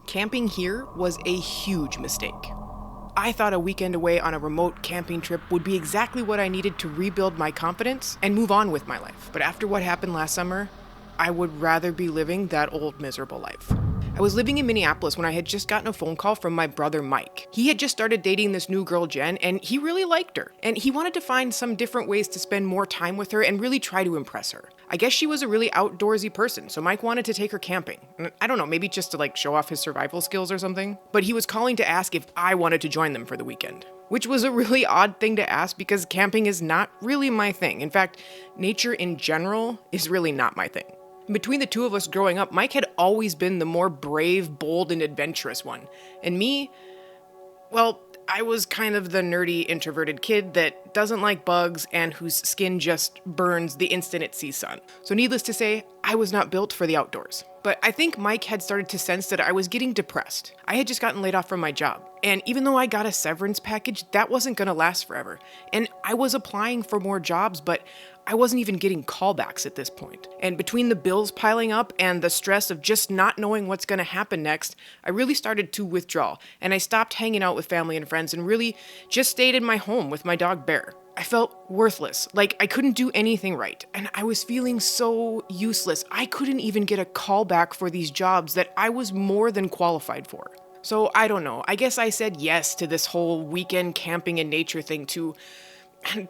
Camping here was a huge mistake. I thought a weekend away on a remote camping trip would be exactly what I needed to rebuild my confidence and move on with my life. But after what happened last summer, I would rather be living that old miserable life. I was living in Minneapolis when I had just gotten a phone call from my brother Mike. He had just started dating this new girl Jen, and he really liked her. And he wanted to find some different ways to spend more time with her and really try to impress her. I guess she was a really outdoorsy person, so Mike wanted to take her camping. I don't know, maybe just to show off his survival skills or something. But he was calling to ask if I wanted to join them for the weekend. Which was a really odd thing to ask because camping is not really my thing. In fact, nature in general is really not my thing. Between the two of us growing up, Mike had always been the more brave, bold, and adventurous one. And me, well, I was kind of the nerdy, introverted kid that doesn't like bugs and whose skin just burns the instant it sees sun. So needless to say, I was not built for the outdoors. But I think Mike had started to sense that I was getting depressed. I had just gotten laid off from my job. And even though I got a severance package, that wasn't going to last forever. And I was applying for more jobs, but I wasn't even getting callbacks at this point. And between the bills piling up and the stress of just not knowing what's going to happen next, I really started to withdraw. And I stopped hanging out with family and friends and really just stayed in my home with my dog Bear. I felt worthless, like I couldn't do anything right, and I was feeling so useless. I couldn't even get a call back for these jobs that I was more than qualified for. So I don't know, I guess I said yes to this whole weekend camping and nature thing to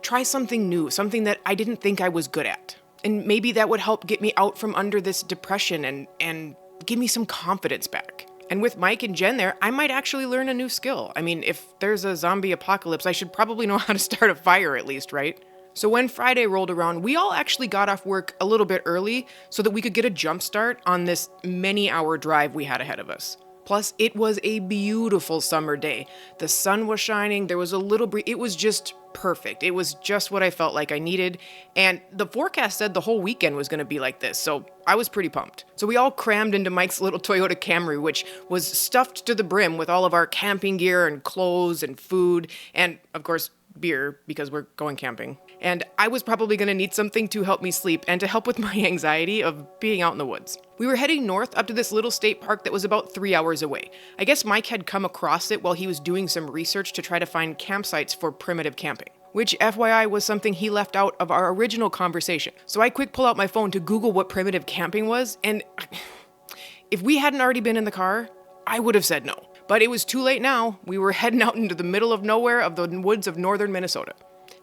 try something new, something that I didn't think I was good at. And maybe that would help get me out from under this depression and give me some confidence back. And with Mike and Jen there, I might actually learn a new skill. I mean, if there's a zombie apocalypse, I should probably know how to start a fire at least, right? So when Friday rolled around, we all actually got off work a little bit early so that we could get a jump start on this many-hour drive we had ahead of us. Plus, it was a beautiful summer day. The sun was shining, there was a little breeze. It was just perfect. It was just what I felt like I needed. And the forecast said the whole weekend was going to be like this, so I was pretty pumped. So we all crammed into Mike's little Toyota Camry, which was stuffed to the brim with all of our camping gear and clothes and food, and of course, beer, because we're going camping. And I was probably going to need something to help me sleep and to help with my anxiety of being out in the woods. We were heading north up to this little state park that was about 3 hours away. I guess Mike had come across it while he was doing some research to try to find campsites for primitive camping, which FYI was something he left out of our original conversation. So I quick pull out my phone to Google what primitive camping was, and if we hadn't already been in the car, I would have said no. But it was too late now. We were heading out into the middle of nowhere of the woods of northern Minnesota.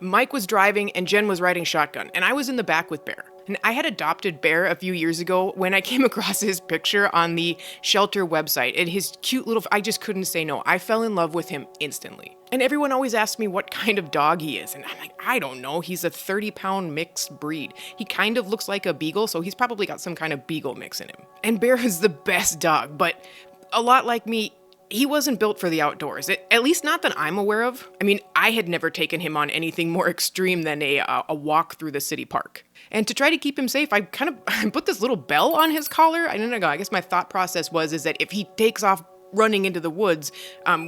Mike was driving and Jen was riding shotgun, and I was in the back with Bear. And I had adopted Bear a few years ago when I came across his picture on the shelter website, and his cute little, I just couldn't say no. I fell in love with him instantly. And everyone always asks me what kind of dog he is, and I'm like, I don't know. He's a 30-pound mixed breed. He kind of looks like a beagle, so he's probably got some kind of beagle mix in him. And Bear is the best dog, but a lot like me, he wasn't built for the outdoors, at least not that I'm aware of. I mean, I had never taken him on anything more extreme than a walk through the city park. And to try to keep him safe, I put this little bell on his collar. I don't know, I guess my thought process is that if he takes off running into the woods,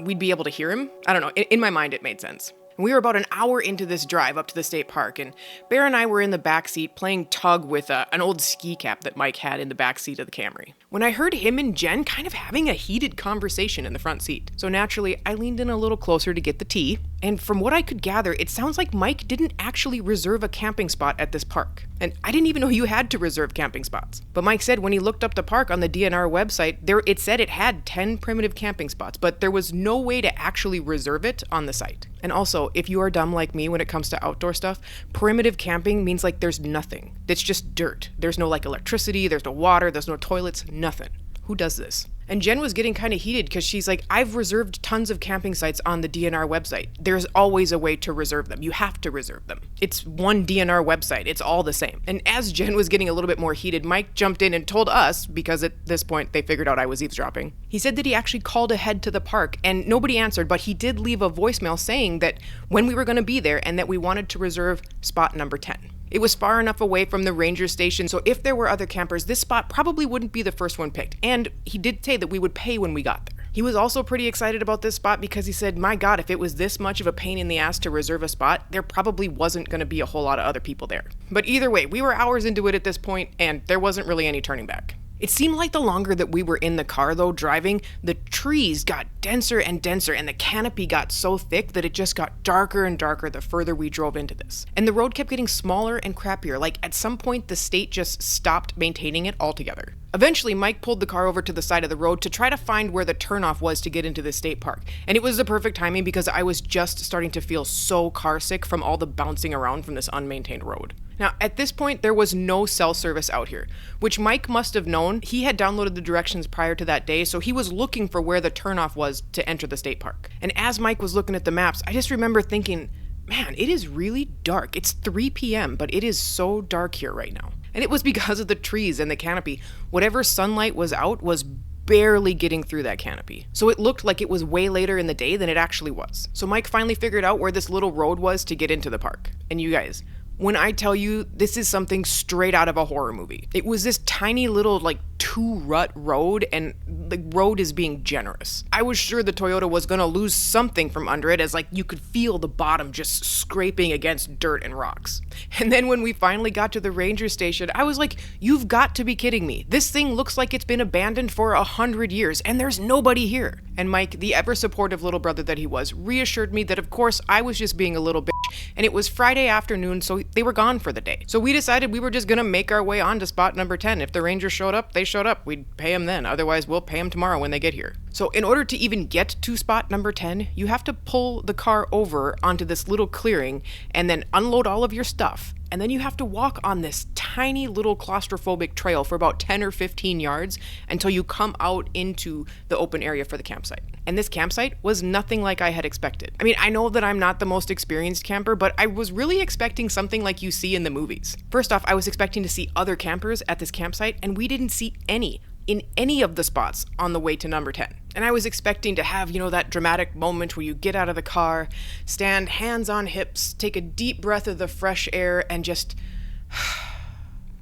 we'd be able to hear him. I don't know, in my mind it made sense. We were about an hour into this drive up to the state park, and Bear and I were in the back seat playing tug with an old ski cap that Mike had in the back seat of the Camry, when I heard him and Jen kind of having a heated conversation in the front seat. So naturally, I leaned in a little closer to get the tea, and from what I could gather, it sounds like Mike didn't actually reserve a camping spot at this park. And I didn't even know you had to reserve camping spots. But Mike said when he looked up the park on the DNR website, it said it had 10 primitive camping spots, but there was no way to actually reserve it on the site. And also, if you are dumb like me when it comes to outdoor stuff, primitive camping means there's nothing. It's just dirt. There's no electricity, there's no water, there's no toilets, nothing. Who does this? And Jen was getting kind of heated because she's like, I've reserved tons of camping sites on the DNR website. There's always a way to reserve them. You have to reserve them. It's one DNR website. It's all the same. And as Jen was getting a little bit more heated, Mike jumped in and told us, because at this point they figured out I was eavesdropping. He said that he actually called ahead to the park and nobody answered, but he did leave a voicemail saying that when we were going to be there and that we wanted to reserve spot number 10. It was far enough away from the ranger station, so if there were other campers, this spot probably wouldn't be the first one picked. And he did say that we would pay when we got there. He was also pretty excited about this spot because he said, my God, if it was this much of a pain in the ass to reserve a spot, there probably wasn't going to be a whole lot of other people there. But either way, we were hours into it at this point, and there wasn't really any turning back. It seemed like the longer that we were in the car, though, driving, the trees got denser and denser, and the canopy got so thick that it just got darker and darker the further we drove into this. And the road kept getting smaller and crappier, like at some point the state just stopped maintaining it altogether. Eventually, Mike pulled the car over to the side of the road to try to find where the turnoff was to get into the state park. And it was the perfect timing because I was just starting to feel so car sick from all the bouncing around from this unmaintained road. Now, at this point, there was no cell service out here, which Mike must have known. He had downloaded the directions prior to that day, so he was looking for where the turnoff was to enter the state park. And as Mike was looking at the maps, I just remember thinking, man, it is really dark. It's 3 p.m., but it is so dark here right now. And it was because of the trees and the canopy. Whatever sunlight was out was barely getting through that canopy. So it looked like it was way later in the day than it actually was. So Mike finally figured out where this little road was to get into the park. And you guys, when I tell you this is something straight out of a horror movie. It was this tiny little 2-rut road, and the road is being generous. I was sure the Toyota was gonna lose something from under it, as you could feel the bottom just scraping against dirt and rocks. And then when we finally got to the ranger station, I was like, you've got to be kidding me. This thing looks like it's been abandoned for 100 years and there's nobody here. And Mike, the ever supportive little brother that he was, reassured me that of course I was just being a little bitch, and it was Friday afternoon, so they were gone for the day. So we decided we were just gonna make our way on to spot number 10. If the rangers showed up, they showed up. We'd pay them then. Otherwise, we'll pay them tomorrow when they get here. So in order to even get to spot number 10, you have to pull the car over onto this little clearing and then unload all of your stuff. And then you have to walk on this tiny little claustrophobic trail for about 10 or 15 yards until you come out into the open area for the campsite. And this campsite was nothing like I had expected. I mean, I know that I'm not the most experienced camper, but I was really expecting something like you see in the movies. First off, I was expecting to see other campers at this campsite, and we didn't see any in any of the spots on the way to number 10. And I was expecting to have, that dramatic moment where you get out of the car, stand hands on hips, take a deep breath of the fresh air, and just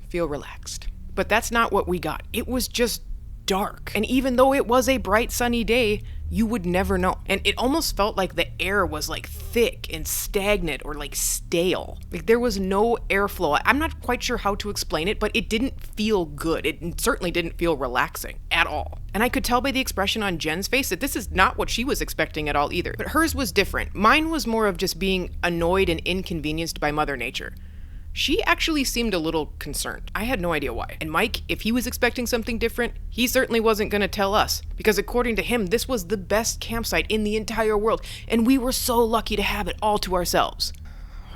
feel relaxed. But that's not what we got. It was just dark. And even though it was a bright sunny day, you would never know. And it almost felt like the air was thick and stagnant or stale. There was no airflow. I'm not quite sure how to explain it, but it didn't feel good. It certainly didn't feel relaxing at all. And I could tell by the expression on Jen's face that this is not what she was expecting at all either. But hers was different. Mine was more of just being annoyed and inconvenienced by Mother Nature. She actually seemed a little concerned. I had no idea why. And Mike, if he was expecting something different, he certainly wasn't going to tell us. Because according to him, this was the best campsite in the entire world, and we were so lucky to have it all to ourselves.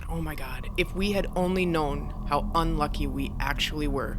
Oh my God, if we had only known how unlucky we actually were,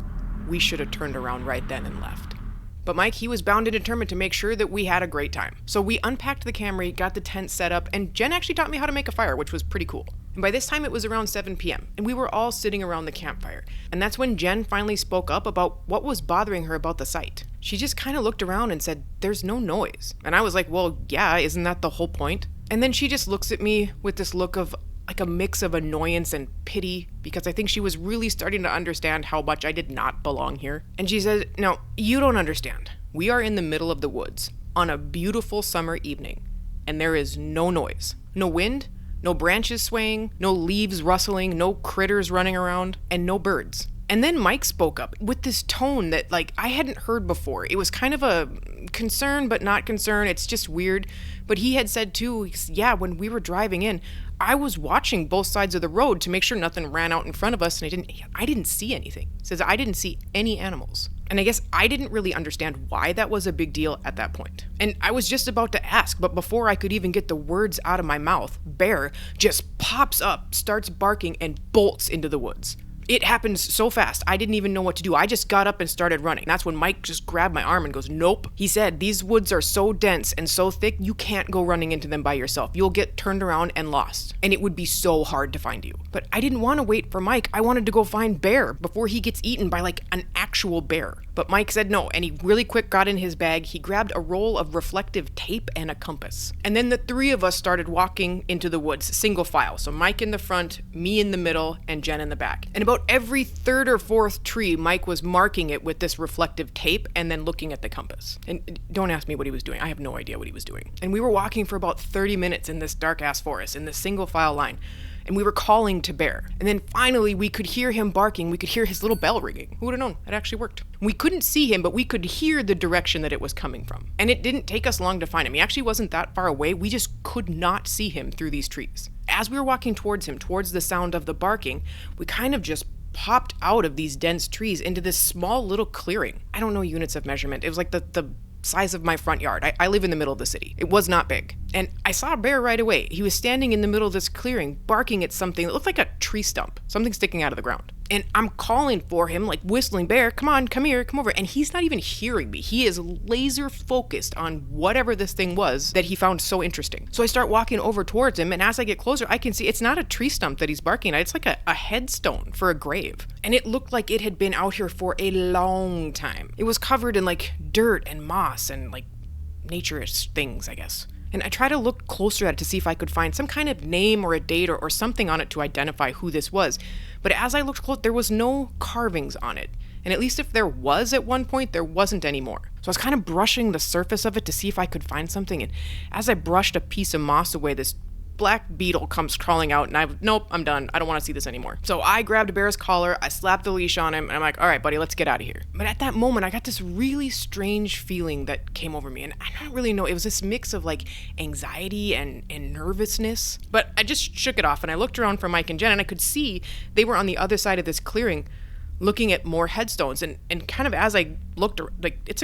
we should have turned around right then and left. But Mike, he was bound and determined to make sure that we had a great time. So we unpacked the Camry, got the tent set up, and Jen actually taught me how to make a fire, which was pretty cool. And by this time it was around 7 p.m., and we were all sitting around the campfire. And that's when Jen finally spoke up about what was bothering her about the site. She just kind of looked around and said, "There's no noise." And I was like, well, yeah, isn't that the whole point? And then she just looks at me with this look of a mix of annoyance and pity, because I think she was really starting to understand how much I did not belong here. And she said, "No, you don't understand. We are in the middle of the woods on a beautiful summer evening, and there is no noise, no wind, no branches swaying, no leaves rustling, no critters running around, and no birds." And then Mike spoke up with this tone that I hadn't heard before. It was kind of a concern, but not concern. It's just weird. But he had said too, yeah, when we were driving in, I was watching both sides of the road to make sure nothing ran out in front of us, and I didn't see anything. He says I didn't see any animals. And I guess I didn't really understand why that was a big deal at that point. And I was just about to ask, but before I could even get the words out of my mouth, Bear just pops up, starts barking, and bolts into the woods. It happened so fast, I didn't even know what to do. I just got up and started running. That's when Mike just grabbed my arm and goes, "Nope." He said, "These woods are so dense and so thick, you can't go running into them by yourself. You'll get turned around and lost. And it would be so hard to find you." But I didn't want to wait for Mike. I wanted to go find Bear before he gets eaten by an actual bear. But Mike said no, and he really quick got in his bag. He grabbed a roll of reflective tape and a compass. And then the three of us started walking into the woods, single file. So Mike in the front, me in the middle, and Jen in the back. And about every third or fourth tree, Mike was marking it with this reflective tape and then looking at the compass. And don't ask me what he was doing. I have no idea what he was doing. And we were walking for about 30 minutes in this dark-ass forest, in this single file line. and we were calling to Bear. And then finally we could hear him barking. We could hear his little bell ringing. Who would have known? It actually worked. We couldn't see him, but we could hear the direction that it was coming from. And it didn't take us long to find him. He actually wasn't that far away. We just could not see him through these trees. As we were walking towards him, towards the sound of the barking, we kind of just popped out of these dense trees into this small little clearing. I don't know units of measurement. It was like the size of my front yard. I live in the middle of the city. It was not big. And I saw a bear right away. He was standing in the middle of this clearing, barking at something that looked like a tree stump, something sticking out of the ground. And I'm calling for him, like whistling, "Bear, come on, come here, come over." And he's not even hearing me. He is laser focused on whatever this thing was that he found so interesting. So I start walking over towards him, and as I get closer, I can see it's not a tree stump that he's barking at. It's like a headstone for a grave. And it looked like it had been out here for a long time. It was covered in like dirt and moss and like nature-ish things, I guess. And I tried to look closer at it to see if I could find some kind of name or a date or something on it to identify who this was. But as I looked close, there was no carvings on it. And at least if there was at one point, there wasn't anymore. So I was kind of brushing the surface of it to see if I could find something. And as I brushed a piece of moss away, this black beetle comes crawling out, and nope, I'm done. I don't want to see this anymore. So I grabbed Bear's collar, I slapped the leash on him, and I'm like, all right, buddy, let's get out of here. But at that moment, I got this really strange feeling that came over me, and I don't really know. It was this mix of like anxiety and nervousness. But I just shook it off, and I looked around for Mike and Jen, and I could see they were on the other side of this clearing, looking at more headstones. And kind of as I looked, like, it's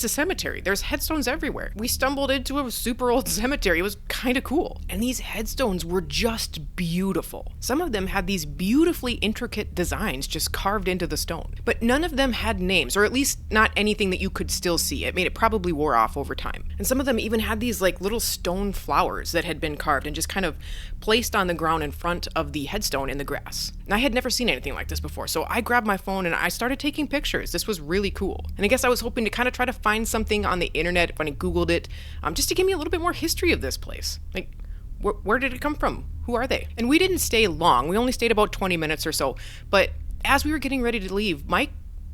a cemetery. There's headstones everywhere. We stumbled into a super old cemetery. It was kind of cool. And these headstones were just beautiful. Some of them had these beautifully intricate designs just carved into the stone. But none of them had names, or at least not anything that you could still see. I mean, it probably wore off over time. And some of them even had these like little stone flowers that had been carved and just kind of placed on the ground in front of the headstone in the grass. And I had never seen anything like this before, so I grabbed my phone and I started taking pictures. This was really cool. And I guess I was hoping to kind of try to find something on the internet when I Googled it, just to give me a little bit more history of this place. Like, where did it come from? Who are they? And we didn't stay long. We only stayed about 20 minutes or so. But as we were getting ready to leave, Mike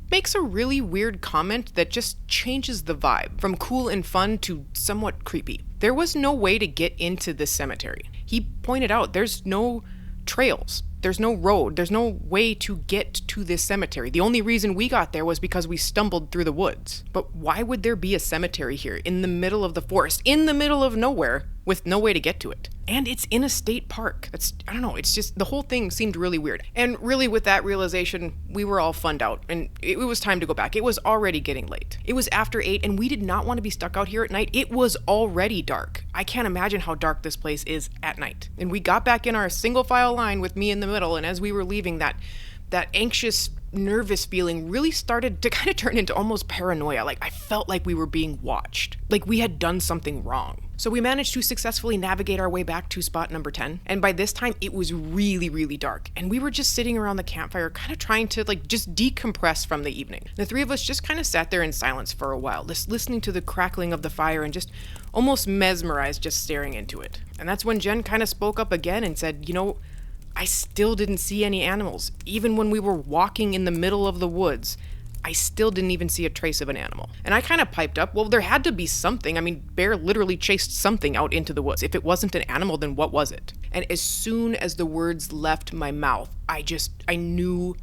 makes a really weird comment that just changes the vibe from cool and fun to somewhat creepy. There was no way to get into this cemetery. He pointed out there's no trails. There's no road. There's no way to get to this cemetery. The only reason we got there was because we stumbled through the woods. But why would there be a cemetery here in the middle of the forest, in the middle of nowhere, with no way to get to it? And it's in a state park. I don't know, it's just, the whole thing seemed really weird. And really with that realization, we were all funned out and it was time to go back. It was already getting late. It was after 8 and we did not want to be stuck out here at night. It was already dark. I can't imagine how dark this place is at night. And we got back in our single file line with me in the middle, and as we were leaving, that anxious, nervous feeling really started to kind of turn into almost paranoia. Like I felt like we were being watched, like we had done something wrong. So we managed to successfully navigate our way back to spot number 10. And by this time it was really, really dark. And we were just sitting around the campfire, kind of trying to like just decompress from the evening. The three of us just kind of sat there in silence for a while, just listening to the crackling of the fire and just almost mesmerized, just staring into it. And that's when Jen kind of spoke up again and said, you know, I still didn't see any animals. Even when we were walking in the middle of the woods, I still didn't even see a trace of an animal. And I kind of piped up, well, there had to be something. I mean, Bear literally chased something out into the woods. If it wasn't an animal, then what was it? And as soon as the words left my mouth, I knew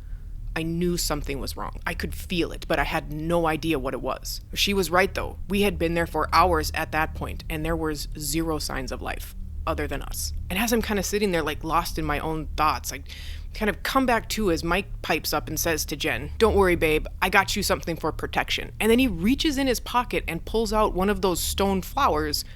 something was wrong. I could feel it, but I had no idea what it was. She was right though. We had been there for hours at that point, and there was zero signs of life other than us. And as I'm kind of sitting there like lost in my own thoughts, I kind of come back to as Mike pipes up and says to Jen, "Don't worry, babe, I got you something for protection." And then he reaches in his pocket and pulls out one of those stone flowers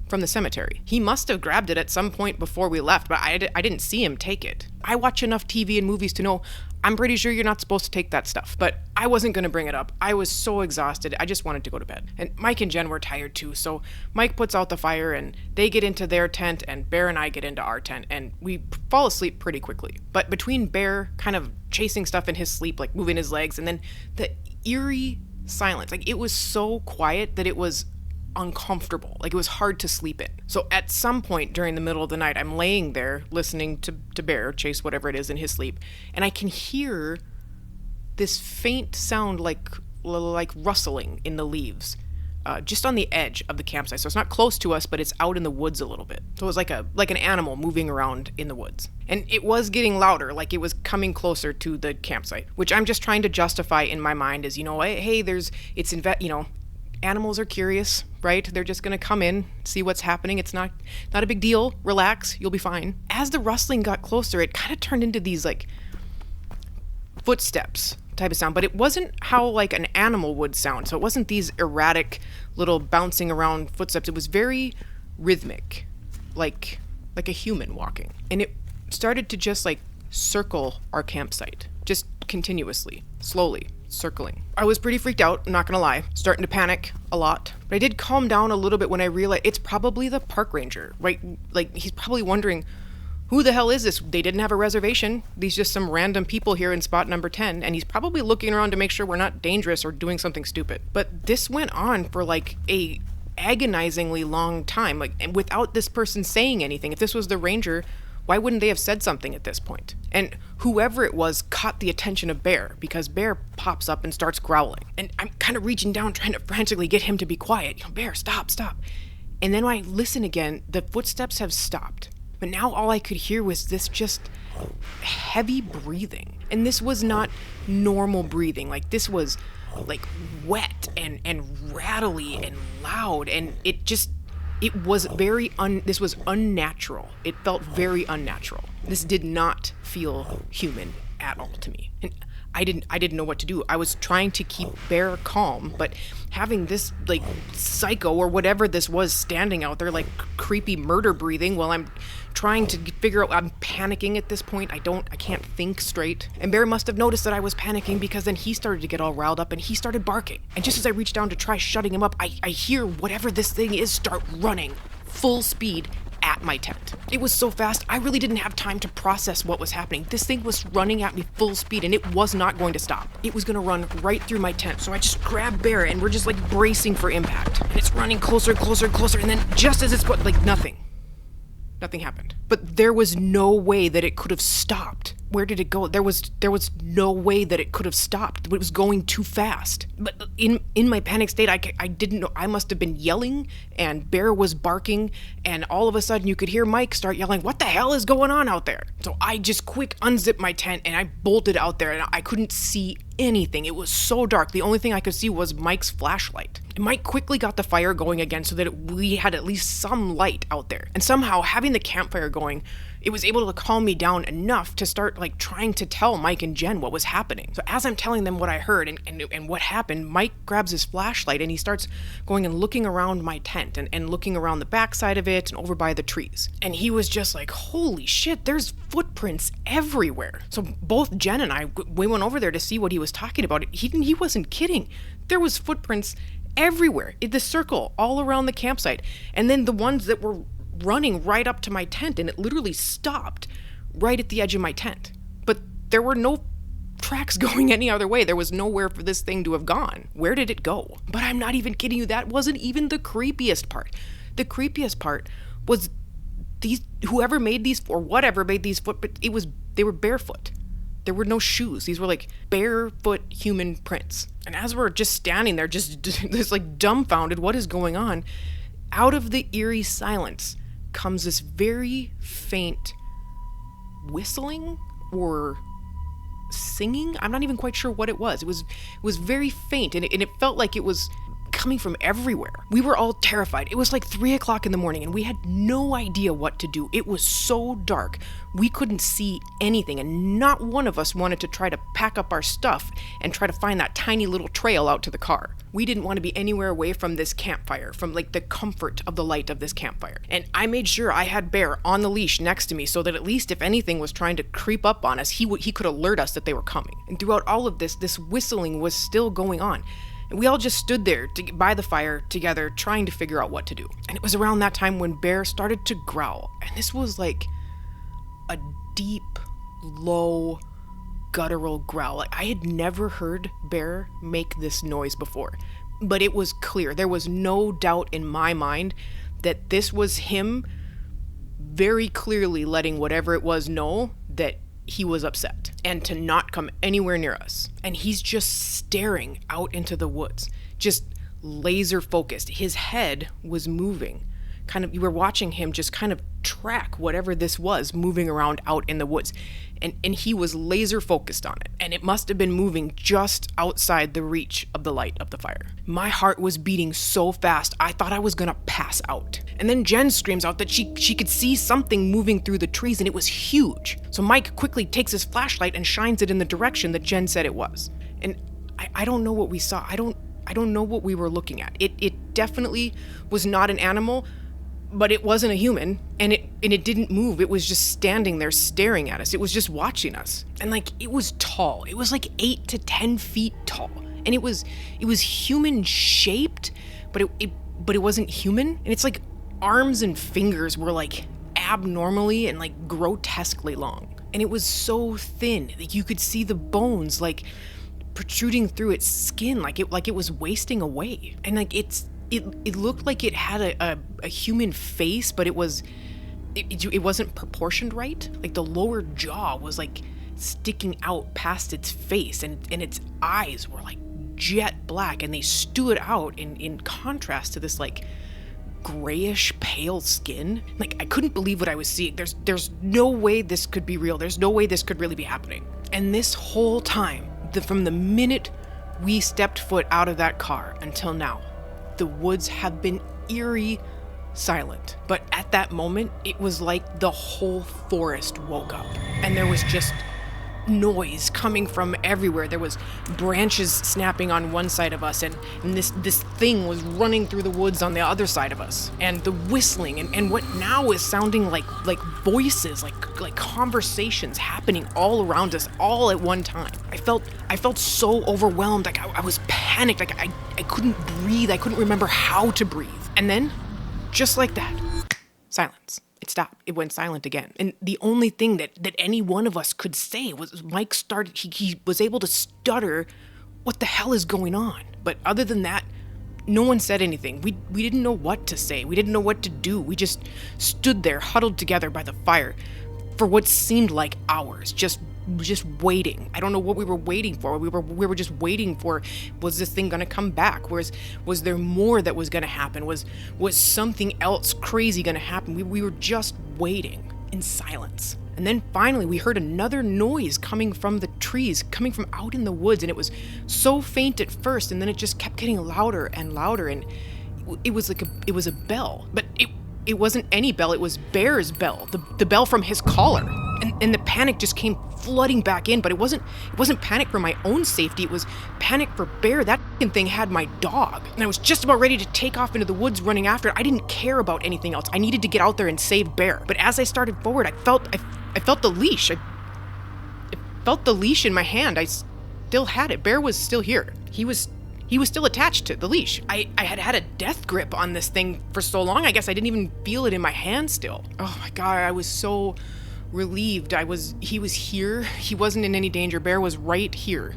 from the cemetery. He must have grabbed it at some point before we left, but I didn't see him take it. I watch enough TV and movies to know I'm pretty sure you're not supposed to take that stuff, but I wasn't going to bring it up. I was so exhausted. I just wanted to go to bed. And Mike and Jen were tired too, so Mike puts out the fire and they get into their tent and Bear and I get into our tent and we fall asleep pretty quickly. But between Bear kind of chasing stuff in his sleep, like moving his legs, and then the eerie silence, like it was so quiet that it was uncomfortable. Like it was hard to sleep in. So at some point during the middle of the night, I'm laying there listening to Bear chase whatever it is in his sleep, and I can hear this faint sound like rustling in the leaves. just on the edge of the campsite. So it's not close to us, but it's out in the woods a little bit. So it was like an animal moving around in the woods. And it was getting louder, like it was coming closer to the campsite, which I'm just trying to justify in my mind as, hey, animals are curious, right? They're just going to come in, see what's happening. It's not a big deal. Relax, you'll be fine. As the rustling got closer, it kind of turned into these like footsteps type of sound, but it wasn't how like an animal would sound. So it wasn't these erratic little bouncing around footsteps. It was very rhythmic, like a human walking. And it started to just like circle our campsite, just continuously, slowly circling. I was pretty freaked out, I'm not gonna lie, starting to panic a lot. But I did calm down a little bit when I realized it's probably the park ranger, right? Like he's probably wondering, who the hell is this? They didn't have a reservation. These just some random people here in spot number 10. And he's probably looking around to make sure we're not dangerous or doing something stupid. But this went on for like a agonizingly long time, like, and without this person saying anything. If this was the ranger, why wouldn't they have said something at this point? And whoever it was caught the attention of Bear, because Bear pops up and starts growling. And I'm kind of reaching down, trying to frantically get him to be quiet. Bear, stop. And then when I listen again, the footsteps have stopped. But now all I could hear was this just heavy breathing. And this was not normal breathing. Like this was like wet and rattly and loud. And it was very this was unnatural. It felt very unnatural. This did not feel human at all to me. And I didn't know what to do. I was trying to keep Bear calm, but having this like psycho or whatever this was standing out there like creepy murder breathing while I'm trying to figure out, I'm panicking at this point. I can't think straight. And Bear must have noticed that I was panicking, because then he started to get all riled up and he started barking. And just as I reached down to try shutting him up, I hear whatever this thing is start running full speed at my tent. It was so fast, I really didn't have time to process what was happening. This thing was running at me full speed and it was not going to stop. It was going to run right through my tent. So I just grabbed Bear and we're just like bracing for impact. And it's running closer. And then just as it's like nothing happened. But there was no way that it could have stopped. Where did it go? There was no way that it could have stopped. It was going too fast. But in my panic state, I didn't know. I must have been yelling, and Bear was barking, and all of a sudden you could hear Mike start yelling, "What the hell is going on out there?" So I just quick unzipped my tent and I bolted out there, and I couldn't see anything. It was so dark. The only thing I could see was Mike's flashlight. And Mike quickly got the fire going again so that we had at least some light out there. And somehow having the campfire going, it was able to calm me down enough to start like trying to tell Mike and Jen what was happening. So as I'm telling them what I heard and what happened, Mike grabs his flashlight and he starts going and looking around my tent and looking around the backside of it and over by the trees. And he was just like, holy shit, there's footprints everywhere. So both Jen and I, we went over there to see what he was talking about. He wasn't kidding. There was footprints everywhere in the circle all around the campsite. And then the ones that were running right up to my tent, and it literally stopped right at the edge of my tent. But there were no tracks going any other way. There was nowhere for this thing to have gone. Where did it go? But I'm not even kidding you. That wasn't even the creepiest part. The creepiest part was whoever made these, or whatever made these footprints, they were barefoot. There were no shoes. These were like barefoot human prints. And as we're just standing there, just like dumbfounded, what is going on? Out of the eerie silence comes this very faint whistling or singing. I'm not even quite sure what it was. It was very faint, and it felt like it was coming from everywhere. We were all terrified. It was like 3:00 in the morning and we had no idea what to do. It was so dark. We couldn't see anything, and not one of us wanted to try to pack up our stuff and try to find that tiny little trail out to the car. We didn't want to be anywhere away from this campfire, from like the comfort of the light of this campfire. And I made sure I had Bear on the leash next to me so that at least if anything was trying to creep up on us, he could alert us that they were coming. And throughout all of this whistling was still going on. And we all just stood there by the fire together trying to figure out what to do. And it was around that time when Bear started to growl. And this was like a deep, low, guttural growl. Like, I had never heard Bear make this noise before. But it was clear. There was no doubt in my mind that this was him very clearly letting whatever it was know that he was upset and to not come anywhere near us. And he's just staring out into the woods, just laser focused. His head was moving. You were watching him just kind of track whatever this was moving around out in the woods. And he was laser focused on it. And it must have been moving just outside the reach of the light of the fire. My heart was beating so fast, I thought I was gonna pass out. And then Jen screams out that she could see something moving through the trees, and it was huge. So Mike quickly takes his flashlight and shines it in the direction that Jen said it was. And I don't know what we saw. I don't know what we were looking at. It definitely was not an animal, but it wasn't a human, and it didn't move. It was just standing there staring at us. It was just watching us. And it was tall. It was 8 to 10 feet tall. And it was human shaped, but it wasn't human. And it's arms and fingers were abnormally and grotesquely long. And it was so thin that you could see the bones protruding through its skin, like it was wasting away. And it looked like it had a human face, but it wasn't proportioned right. The lower jaw was sticking out past its face, and its eyes were jet black, and they stood out in contrast to this grayish pale skin. I couldn't believe what I was seeing. There's no way this could be real. There's no way this could really be happening. And this whole time, from the minute we stepped foot out of that car until now, the woods have been eerie silent. But at that moment, it was like the whole forest woke up, and there was just noise coming from everywhere. There was branches snapping on one side of us, and this thing was running through the woods on the other side of us, and the whistling and what now is sounding like voices, like conversations happening all around us all at one time. I felt so overwhelmed. I was panicked. I couldn't breathe. I couldn't remember how to breathe. And then, just like that, silence. It stopped. It went silent again. And the only thing that any one of us could say was Mike started, he was able to stutter, "What the hell is going on?" But other than that, no one said anything. We didn't know what to say. We didn't know what to do. We just stood there huddled together by the fire for what seemed like hours, just waiting. I don't know what we were waiting for. We were just waiting for, was this thing gonna come back? Was there more that was gonna happen? Was something else crazy gonna happen? We were just waiting in silence. And then finally we heard another noise coming from the trees, coming from out in the woods, and it was so faint at first, and then it just kept getting louder and louder, and it was a bell. But it wasn't any bell, it was Bear's bell, the bell from his collar. And the panic just came flooding back in, but it wasn't panic for my own safety, it was panic for Bear. That f***ing thing had my dog, and I was just about ready to take off into the woods running after it. I didn't care about anything else. I needed to get out there and save Bear. But as I started forward, I felt the leash. I felt the leash in my hand. I still had it. Bear was still here. He was still attached to the leash. I had a death grip on this thing for so long, I guess I didn't even feel it in my hand still. Oh my God, I was so relieved. He was here. He wasn't in any danger. Bear was right here.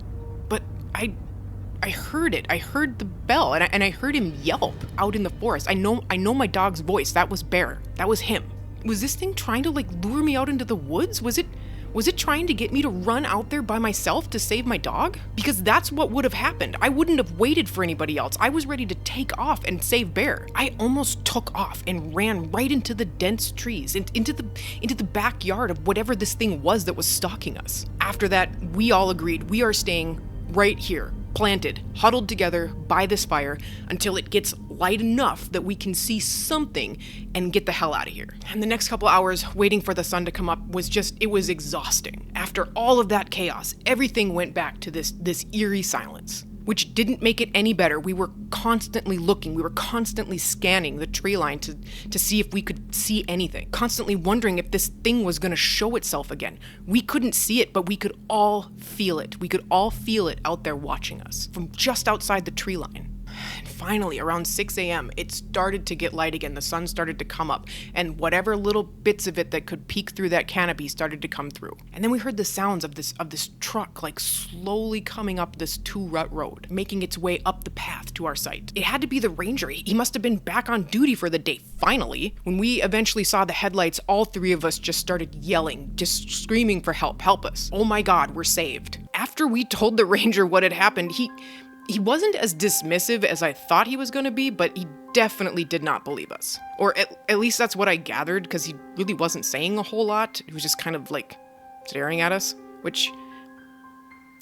But I heard it. I heard the bell, and I heard him yelp out in the forest. I know my dog's voice. That was Bear. That was him. Was this thing trying to lure me out into the woods? Was it trying to get me to run out there by myself to save my dog? Because that's what would have happened. I wouldn't have waited for anybody else. I was ready to take off and save Bear. I almost took off and ran right into the dense trees, into the backyard of whatever this thing was that was stalking us. After that, we all agreed we are staying right here, planted, huddled together by this fire until it gets light enough that we can see something and get the hell out of here. And the next couple hours waiting for the sun to come up it was exhausting. After all of that chaos, everything went back to this eerie silence, which didn't make it any better. We were constantly looking, we were constantly scanning the tree line to see if we could see anything, constantly wondering if this thing was gonna show itself again. We couldn't see it, but we could all feel it. We could all feel it out there watching us from just outside the tree line. And finally, around 6 a.m., it started to get light again. The sun started to come up, and whatever little bits of it that could peek through that canopy started to come through. And then we heard the sounds of this truck slowly coming up this 2-rut road, making its way up the path to our site. It had to be the ranger. He must have been back on duty for the day, finally. When we eventually saw the headlights, all three of us just started yelling, just screaming for help. Help us. Oh my God, we're saved. After we told the ranger what had happened, He wasn't as dismissive as I thought he was going to be, but he definitely did not believe us. Or at least that's what I gathered, because he really wasn't saying a whole lot. He was just kind of like staring at us, which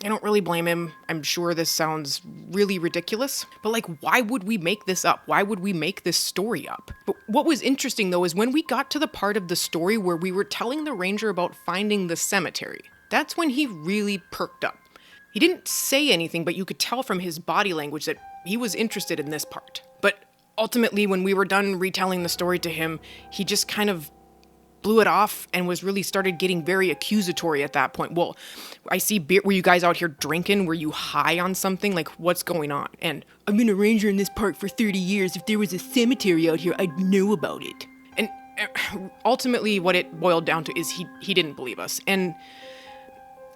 I don't really blame him. I'm sure this sounds really ridiculous, but like, why would we make this up? Why would we make this story up? But what was interesting though is when we got to the part of the story where we were telling the ranger about finding the cemetery, that's when he really perked up. He didn't say anything, but you could tell from his body language that he was interested in this part. But ultimately, when we were done retelling the story to him, he just kind of blew it off and started getting very accusatory at that point. Well, I see beer. Were you guys out here drinking? Were you high on something? Like, what's going on? And I've been a ranger in this park for 30 years. If there was a cemetery out here, I'd know about it. And ultimately, what it boiled down to is he didn't believe us. And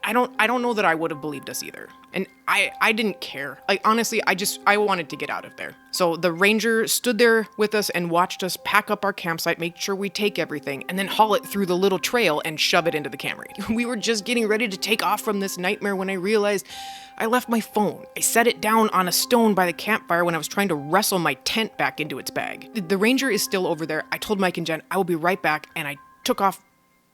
I don't know that I would have believed us either. And I didn't care. Like, honestly, I wanted to get out of there. So the ranger stood there with us and watched us pack up our campsite, make sure we take everything, and then haul it through the little trail and shove it into the Camry. We were just getting ready to take off from this nightmare when I realized I left my phone. I set it down on a stone by the campfire when I was trying to wrestle my tent back into its bag. The ranger is still over there. I told Mike and Jen I will be right back, and I took off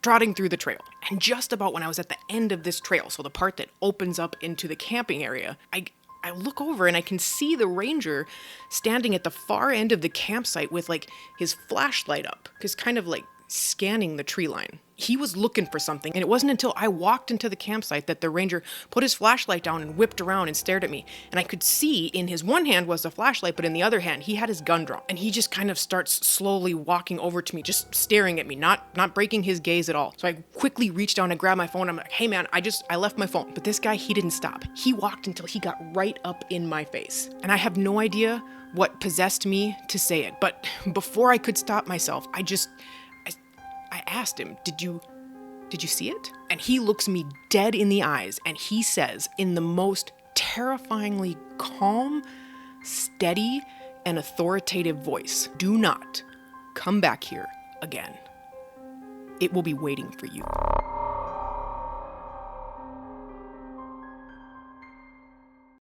trotting through the trail. And just about when I was at the end of this trail, so the part that opens up into the camping area, I look over and I can see the ranger standing at the far end of the campsite with like his flashlight up, because kind of like scanning the tree line. He was looking for something, and it wasn't until I walked into the campsite that the ranger put his flashlight down and whipped around and stared at me. And I could see in his one hand was the flashlight, but in the other hand, he had his gun drawn. And he just kind of starts slowly walking over to me, just staring at me, not breaking his gaze at all. So I quickly reached down and grabbed my phone. I'm like, hey man, I left my phone. But this guy, he didn't stop. He walked until he got right up in my face. And I have no idea what possessed me to say it. But before I could stop myself, I asked him, did you see it? And he looks me dead in the eyes and he says in the most terrifyingly calm, steady, and authoritative voice, do not come back here again. It will be waiting for you.